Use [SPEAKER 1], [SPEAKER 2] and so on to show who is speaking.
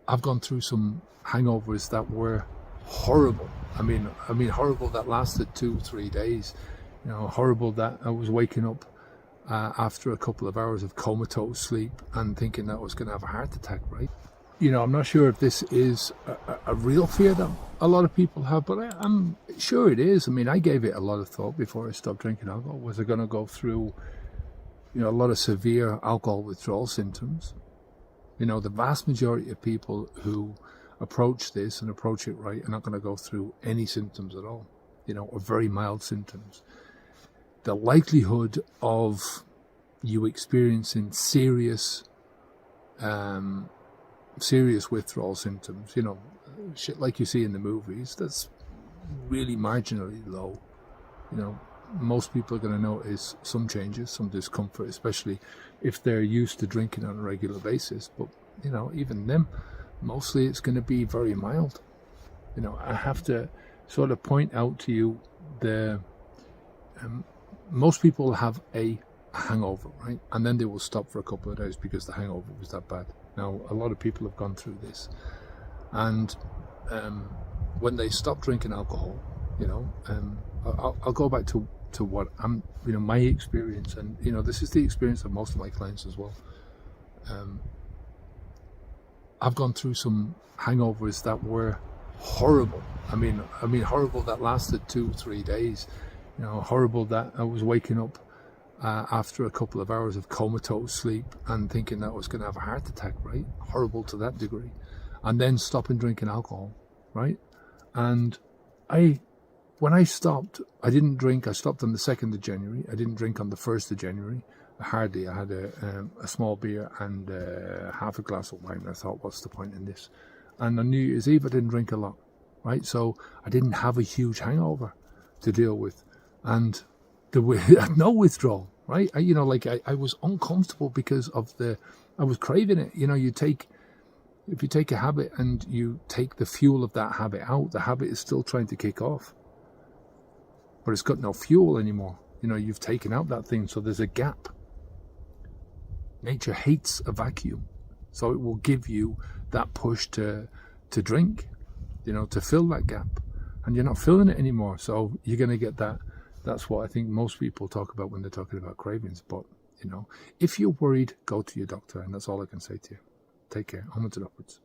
[SPEAKER 1] I've gone through some hangovers that were horrible. I mean, horrible that lasted 2 3 days. Horrible that I was waking up after a couple of hours of comatose sleep and thinking that I was going to have a heart attack. Right? I'm not sure if this is a real fear that a lot of people have, but I'm sure it is. I mean, I gave it a lot of thought before I stopped drinking alcohol. Was I going to go through, a lot of severe alcohol withdrawal symptoms? The vast majority of people who approach this and approach it right are not going to go through any symptoms at all, or very mild symptoms. The likelihood of you experiencing serious withdrawal symptoms, shit like you see in the movies, that's really marginally low. Most people are going to notice some changes, some discomfort, especially if they're used to drinking on a regular basis. But, even them, mostly it's going to be very mild. I have to sort of point out to you most people have a hangover, right? And then they will stop for a couple of days because the hangover was that bad. Now, a lot of people have gone through this. And when they stop drinking alcohol, I'll go back to what my experience, and this is the experience of most of my clients as well. I've gone through some hangovers that were horrible. I mean, horrible that lasted 2 3 days. Horrible that I was waking up after a couple of hours of comatose sleep and thinking that I was going to have a heart attack. Right? Horrible to that degree, and then stopping drinking alcohol. Right? And when I stopped, I didn't drink. I stopped on the 2nd of January. I didn't drink on the 1st of January. Hardly. I had a small beer and half a glass of wine. I thought, what's the point in this? And on New Year's Eve, I didn't drink a lot. Right? So I didn't have a huge hangover to deal with. And no withdrawal. Right? I was uncomfortable because I was craving it. If you take a habit and you take the fuel of that habit out, the habit is still trying to kick off. But it's got no fuel anymore. You've taken out that thing, so there's a gap. Nature hates a vacuum. So it will give you that push to drink, to fill that gap. And you're not filling it anymore. So you're going to get that. That's what I think most people talk about when they're talking about cravings. But, if you're worried, go to your doctor. And that's all I can say to you. Take care. Onwards and upwards.